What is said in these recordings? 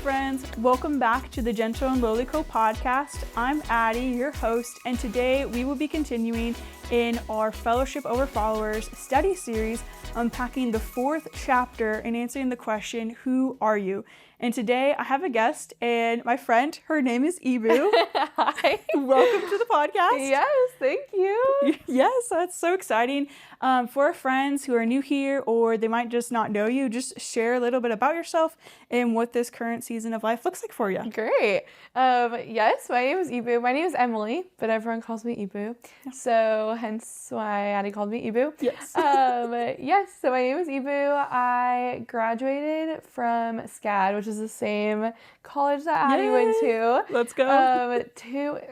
friends. Welcome back to the Gentle and Lowly Co podcast. I'm Addie, your host, and today we will be continuing in our Fellowship Over Followers study series, unpacking the 4th chapter and answering the question, who are you? And today I have a guest and my friend, her name is EBU. Hi. Welcome to the podcast. Yes, thank you. Yes, that's so exciting. For our friends who are new here or they might just not know you, just share a little bit about yourself and what this current season of life looks like for you. Great. Yes, my name is EBU. My name is Emily, but everyone calls me EBU. Yeah. So hence why Addie called me EBU. Yes. Yes, so my name is EBU. I graduated from SCAD, which is the same college that Addie went to. Let's go.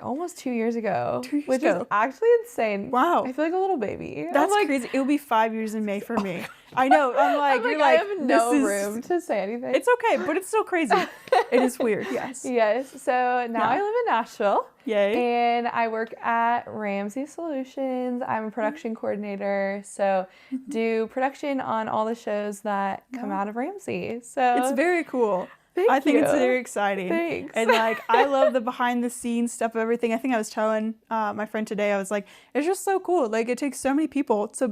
Almost 2 years ago. 2 years which ago. is actually insane. Wow. I feel like a little baby. That's like crazy. It'll be 5 years in May for me. I know. I'm like, you're like, I have no room to say anything. It's okay, but it's still crazy. It is weird. Yes. Yes. So now I live in Nashville. Yay. And I work at Ramsey Solutions. I'm a production coordinator. So do production on all the shows that come out of Ramsey. So it's very cool. I think it's very exciting. Thanks. And like, I love the behind the scenes stuff of everything. I think I was telling my friend today, I was like, it's just so cool. Like, it takes so many people to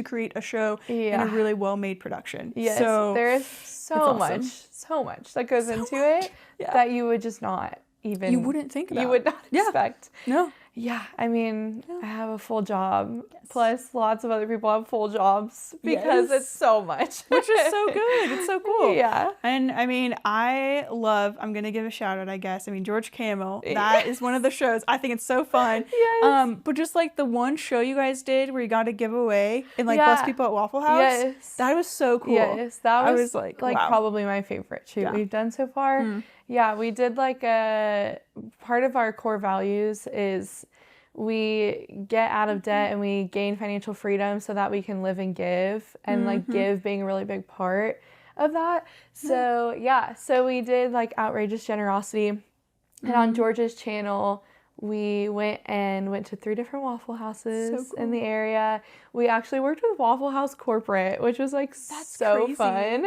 create a show in a really well made production. Yes. So there is so much that goes into it that you would just not even. You wouldn't think about. You would not expect. No. Yeah, I mean, I have a full job, plus lots of other people have full jobs because it's so much. Which is so good. It's so cool. Yeah. And I mean, I'm going to give a shout out, I guess. I mean, George Camel, that is one of the shows. I think it's so fun. Yes. But just like the one show you guys did where you got to give away and like bless people at Waffle House. Yes. That was so cool. Yes, that was like wow. Probably my favorite shoot we've done so far. Mm. Yeah, we did like part of our core values is we get out of debt and we gain financial freedom so that we can live and give, and like give being a really big part of that. So so we did like outrageous generosity, and on George's channel we went to 3 different Waffle Houses in the area. We actually worked with Waffle House corporate, which was like so crazy. Fun.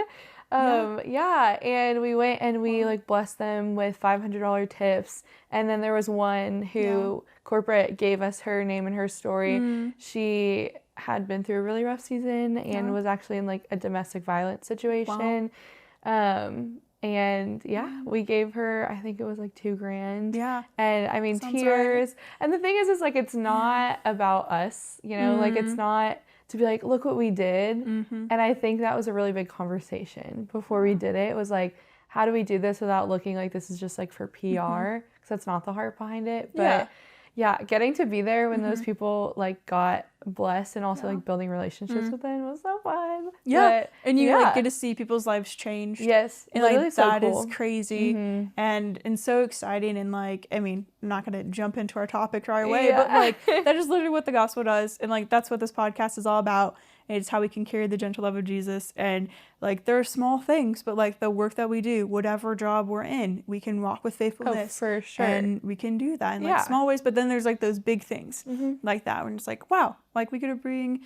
And we went and we like blessed them with $500 tips. And then there was one who corporate gave us her name and her story. She had been through a really rough season and was actually in like a domestic violence situation. And we gave her, I think it was like $2,000. Yeah. And I mean, sounds tears. Right. And the thing is like, it's not about us, you know, like it's not to be like, look what we did. And I think that was a really big conversation before we did it. It was like, how do we do this without looking like this is just like for PR? Because that's not the heart behind it. But getting to be there when those people like got blessed and also like building relationships with them was so fun. Yeah. But, and you like get to see people's lives change. Yes. And like that is crazy and so exciting. And like, I mean, I'm not going to jump into our topic right away, but like that is literally what the gospel does. And like, that's what this podcast is all about. It's how we can carry the gentle love of Jesus. And like, there are small things, but like the work that we do, whatever job we're in, we can walk with faithfulness. Oh, for sure. And we can do that in like small ways. But then there's like those big things like that. When it's like, wow, like we could bring,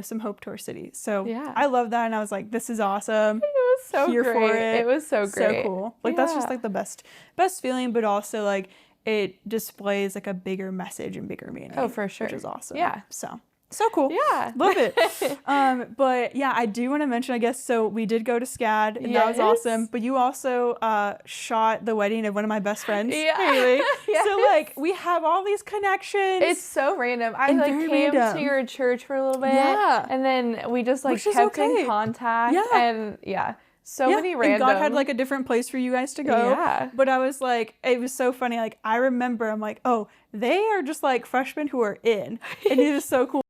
some hope to our city. So I love that. And I was like, this is awesome. It was so Here great. for it. It was so great. So cool. Like that's just like the best feeling, but also like it displays like a bigger message and bigger meaning. Oh, for sure. Which is awesome. Yeah. So cool. Yeah. Love it. But yeah, I do want to mention, I guess, so we did go to SCAD and that was awesome. But you also shot the wedding of one of my best friends, Haley. So like we have all these connections. It's so random. I like came to your church for a little bit. Yeah. And then we just like kept in contact. Yeah. And so many random. And God had like a different place for you guys to go. Yeah. But I was like, it was so funny. Like I remember, I'm like, oh, they are just like freshmen who are in. And it is so cool.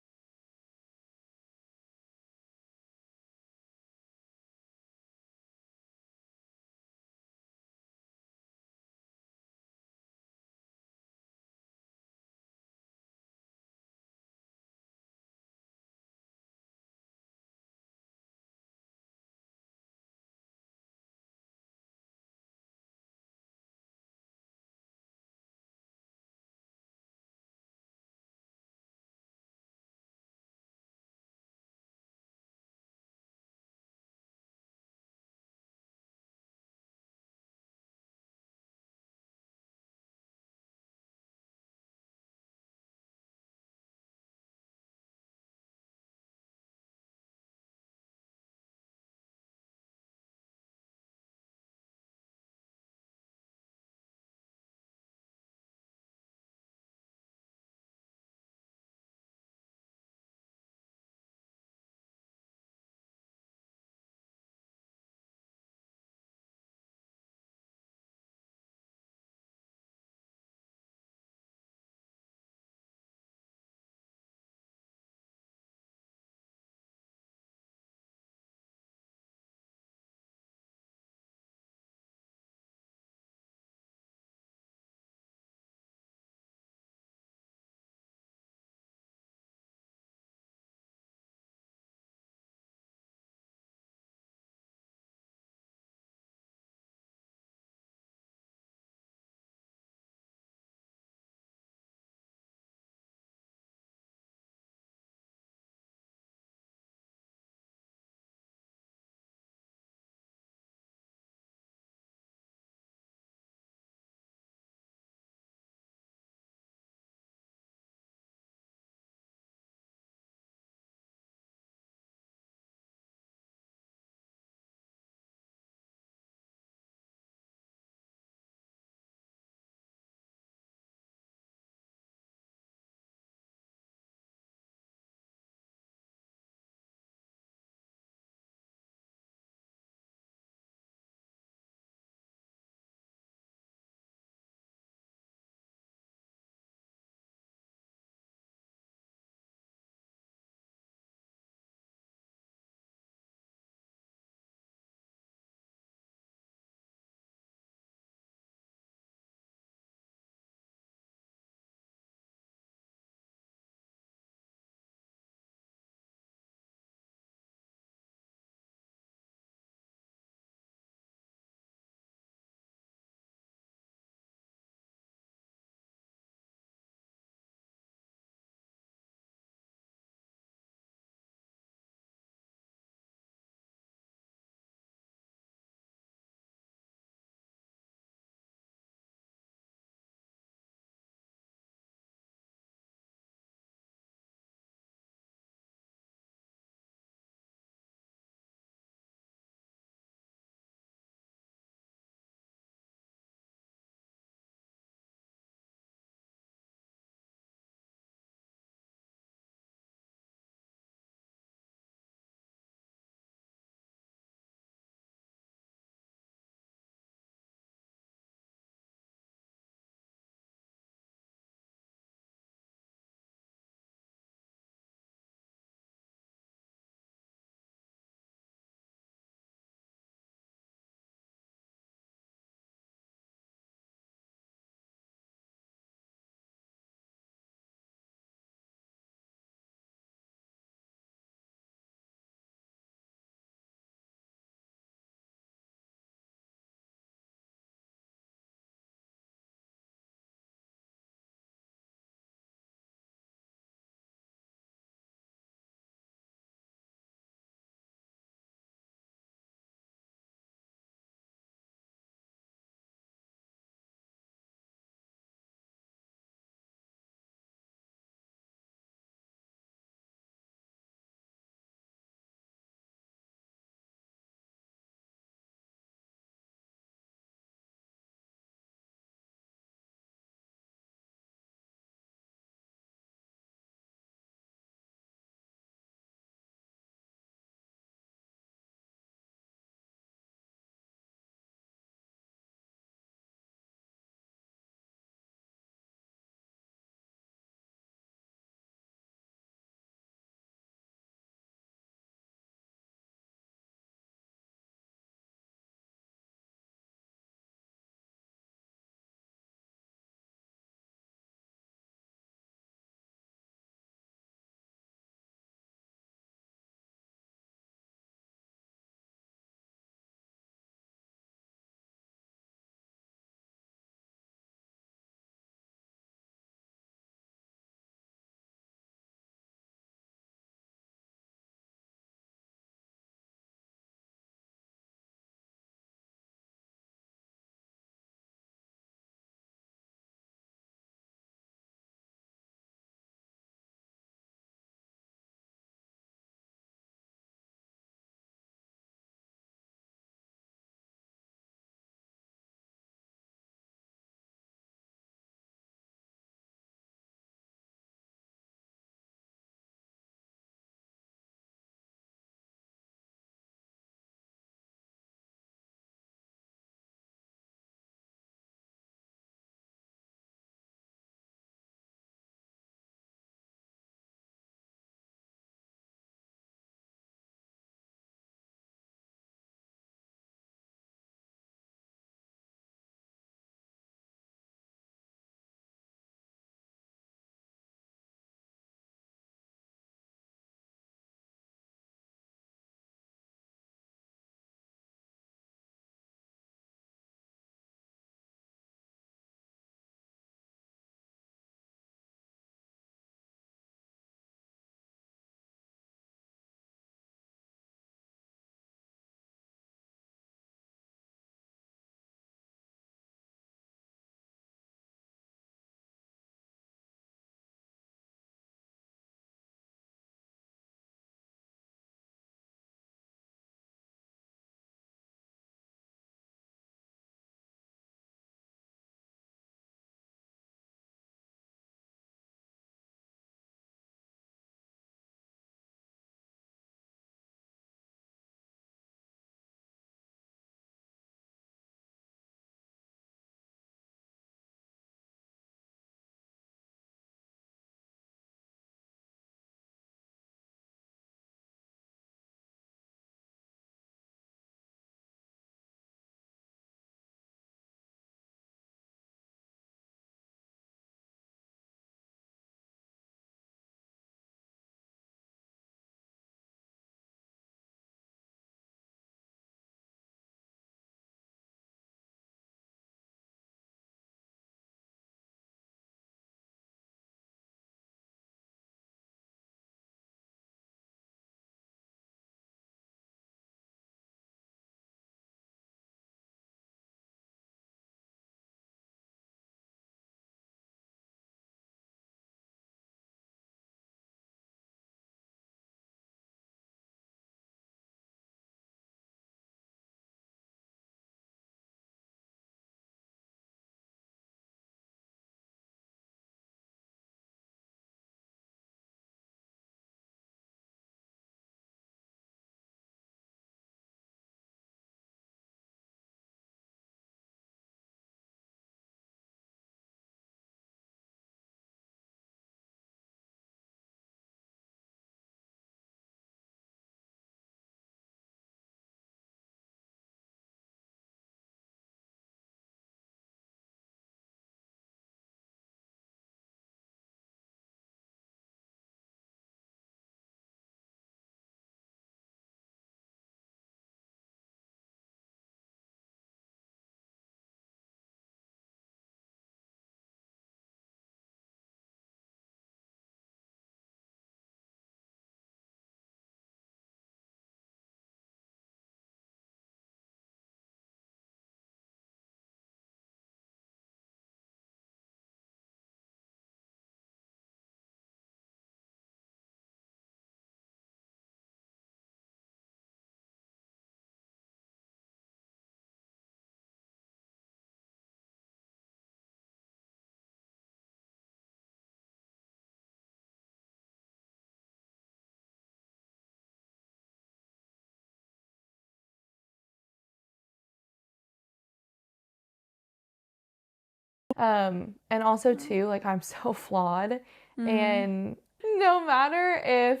And also too, like, I'm so flawed, and no matter if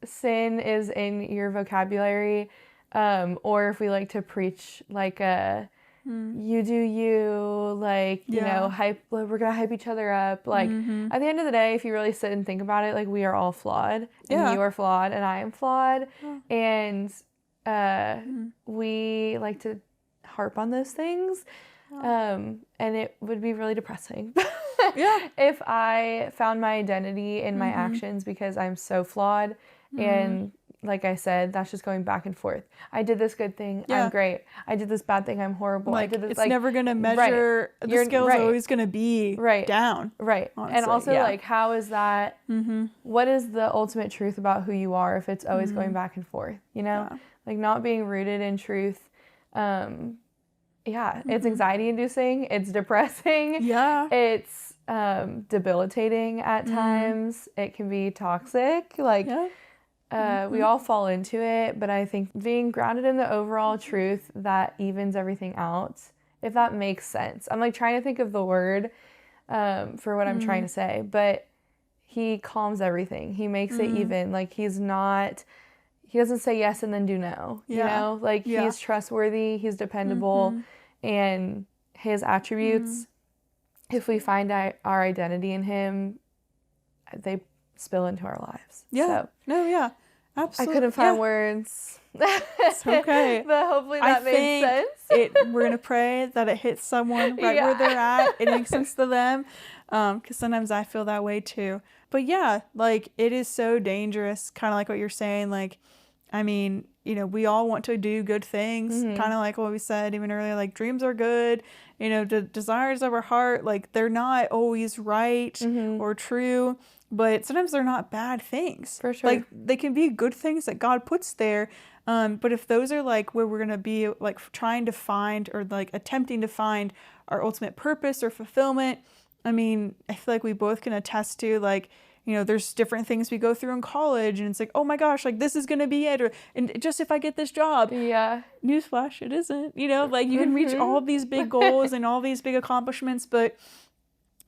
sin is in your vocabulary, or if we like to preach like a you do you, like, you know, we're gonna hype each other up, like, at the end of the day, if you really sit and think about it, like, we are all flawed, and you are flawed, and I am flawed, and we like to harp on those things, and it would be really depressing if I found my identity in my actions, because I'm so flawed, and like I said, that's just going back and forth. I did this good thing, I'm great. I did this bad thing, I'm horrible. Like, I did this, it's never going to measure, the scale's always going to be down. Right. Honestly, and also, like, how is that, what is the ultimate truth about who you are if it's always going back and forth, you know? Like, not being rooted in truth, it's anxiety-inducing, it's depressing, it's debilitating at times, it can be toxic, like... we all fall into it, but I think being grounded in the overall truth that evens everything out, if that makes sense. I'm like trying to think of the word for what I'm trying to say, but he calms everything. He makes it even. Like, he doesn't say yes and then do no, you know? Like, he's trustworthy, he's dependable, and his attributes, if we find our identity in him, they spill into our lives. Absolutely. I couldn't find words. It's okay. But hopefully that made sense. We're going to pray that it hits someone right where they're at. It makes sense to them. Because sometimes I feel that way too. But yeah, like, it is so dangerous, kind of like what you're saying. Like, I mean, you know, we all want to do good things, kind of like what we said even earlier, like, dreams are good, you know, the desires of our heart, like, they're not always right or true, but sometimes they're not bad things. For sure. Like, they can be good things that God puts there, but if those are, like, where we're going to be, like, trying to find or, like, attempting to find our ultimate purpose or fulfillment, I mean, I feel like we both can attest to, like, you know, there's different things we go through in college, and it's like, oh my gosh, like, this is going to be it, or, and just if I get this job. Newsflash, it isn't, you know, like, you can reach all these big goals and all these big accomplishments, but,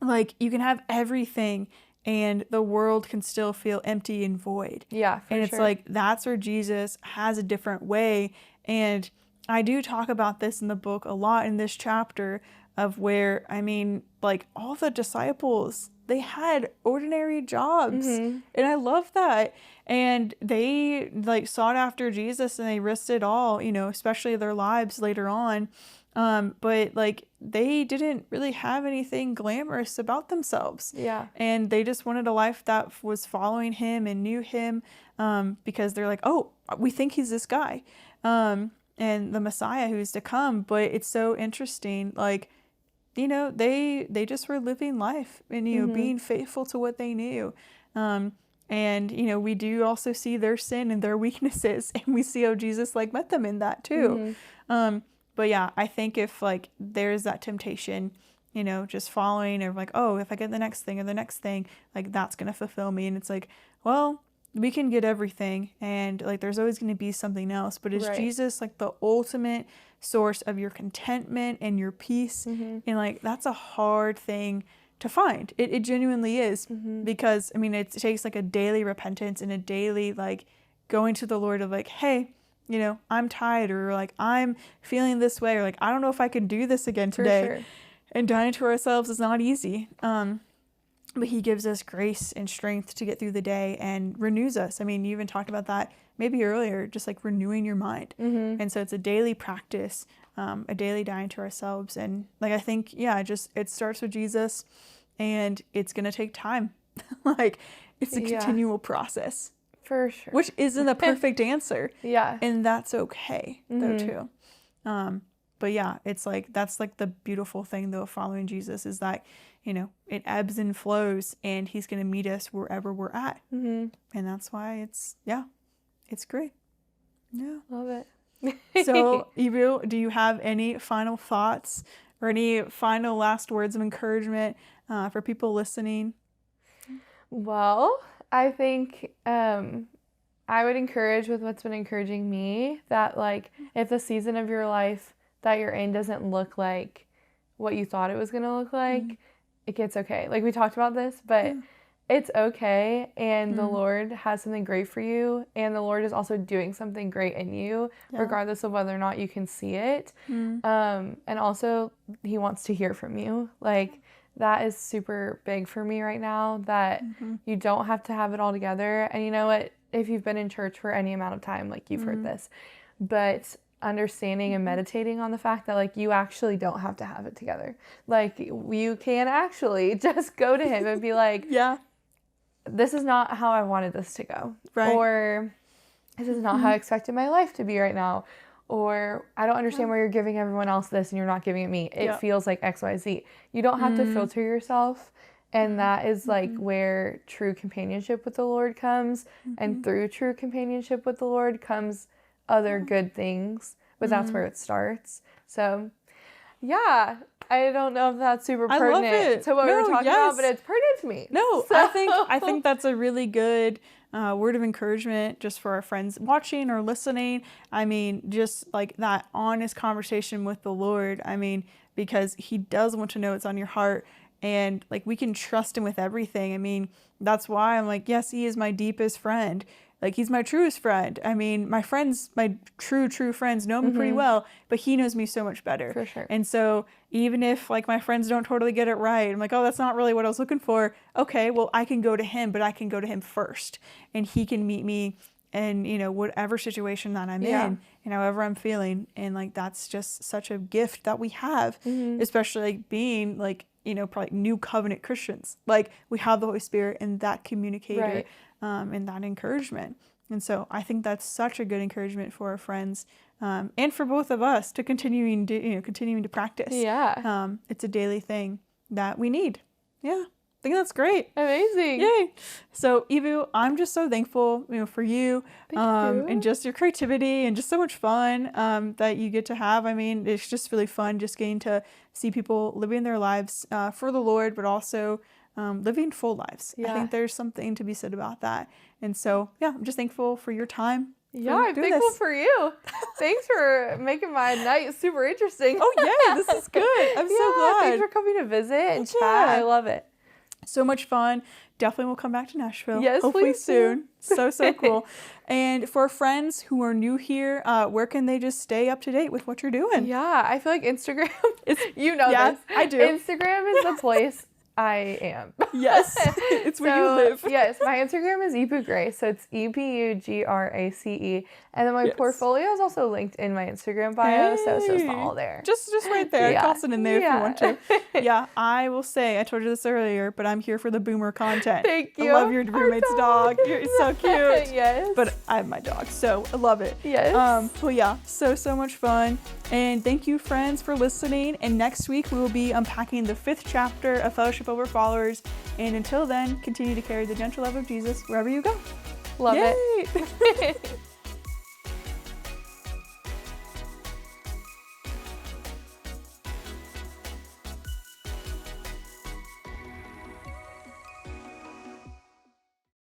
like, you can have everything, and the world can still feel empty and void. And it's like, that's where Jesus has a different way, and I do talk about this in the book a lot in this chapter of where, I mean, like, all the disciples, they had ordinary jobs, and I love that, and they, like, sought after Jesus, and they risked it all, you know, especially their lives later on, but, like, they didn't really have anything glamorous about themselves, and they just wanted a life that was following him and knew him, because they're like, oh, we think he's this guy, and the Messiah who's to come. But it's so interesting, like, you know, they just were living life and, you know, being faithful to what they knew. And, you know, we do also see their sin and their weaknesses, and we see how Jesus, like, met them in that too. But yeah, I think if, like, there's that temptation, you know, just following, or like, oh, if I get the next thing or the next thing, like, that's going to fulfill me. And it's like, well, we can get everything, and, like, there's always going to be something else. But is Jesus, like, the ultimate source of your contentment and your peace? And, like, that's a hard thing to find. It genuinely is, because, I mean, it takes, like, a daily repentance and a daily, like, going to the Lord of, like, hey, you know, I'm tired, or, like, I'm feeling this way, or, like, I don't know if I can do this again today. And dying to ourselves is not easy. But he gives us grace and strength to get through the day and renews us. I mean, you even talked about that maybe earlier, just, like, renewing your mind. And so it's a daily practice, a daily dying to ourselves. And, like, I think, it starts with Jesus, and it's going to take time. Like, it's a continual process. For sure. Which isn't a perfect answer. And that's okay, though, too. But yeah, it's like, that's, like, the beautiful thing, though, of following Jesus, is that, you know, it ebbs and flows, and he's going to meet us wherever we're at. And that's why it's great. Love it. So, EBU, do you have any final thoughts or any final last words of encouragement for people listening? Well, I think I would encourage, with what's been encouraging me, that, like, if the season of your life that you're in doesn't look like what you thought it was going to look like, it gets okay. Like, we talked about this, but it's okay, and the Lord has something great for you, and the Lord is also doing something great in you, regardless of whether or not you can see it. And also, he wants to hear from you. Like, that is super big for me right now, that you don't have to have it all together. And you know what? If you've been in church for any amount of time, like, you've heard this. But understanding and meditating on the fact that, like, you actually don't have to have it together. Like, you can actually just go to him and be like, this is not how I wanted this to go. Right. Or this is not how I expected my life to be right now. Or I don't understand why you're giving everyone else this and you're not giving it me. It feels like X, Y, Z. You don't have to filter yourself. And that is like where true companionship with the Lord comes. And through true companionship with the Lord comes other good things. But that's where it starts. So, yeah. I don't know if that's super pertinent to what we were talking about, but it's pertinent to me. No, so. I think that's a really good word of encouragement just for our friends watching or listening. I mean, just like that honest conversation with the Lord. I mean, because he does want to know what's on your heart, and like we can trust him with everything. I mean, that's why I'm like, yes, he is my deepest friend. Like, he's my truest friend. I mean, my friends, my true friends know me pretty well, but he knows me so much better. For sure. And so even if, like, my friends don't totally get it right, I'm like, oh, that's not really what I was looking for. Okay, well, I can go to him, but I can go to him first. And he can meet me in, you know, whatever situation that I'm in and however I'm feeling. And, like, that's just such a gift that we have, especially, like, being, like, you know, probably new covenant Christians. Like, we have the Holy Spirit and that communicator and that encouragement. And so I think that's such a good encouragement for our friends and for both of us to continuing to practice. Yeah. It's a daily thing that we need. Yeah. I think that's great. Amazing. Yay. So, EBU, I'm just so thankful, you know, for you, Thank you. And just your creativity and just so much fun that you get to have. I mean, it's just really fun just getting to see people living their lives for the Lord, but also living full lives. I think there's something to be said about that. And so, yeah, I'm just thankful for your time. Yeah, I'm thankful for you. Thanks for making my night super interesting. Oh, yeah, this is good. I'm so glad. Thanks for coming to visit and chat. I love it. So much fun. Definitely will come back to Nashville. Yes, hopefully please soon. So cool. And for friends who are new here, where can they just stay up to date with what you're doing? Yeah, I feel like Instagram, you know this. I do. Instagram is the place I am. Yes, it's where you live. Yes, my Instagram is EBU Grace, so it's EBUGRACE, and then my portfolio is also linked in my Instagram bio, so it's just all there. Just right there. Toss it in there if you want to. Yeah, I will say, I told you this earlier, but I'm here for the boomer content. Thank you. I love your roommate's dog. You're so cute. Yes. But I have my dog, so I love it. Yes. Well, yeah, so much fun. And thank you, friends, for listening. And next week, we will be unpacking the 5th chapter of Fellowship Over Followers. And until then, continue to carry the gentle love of Jesus wherever you go. Love it.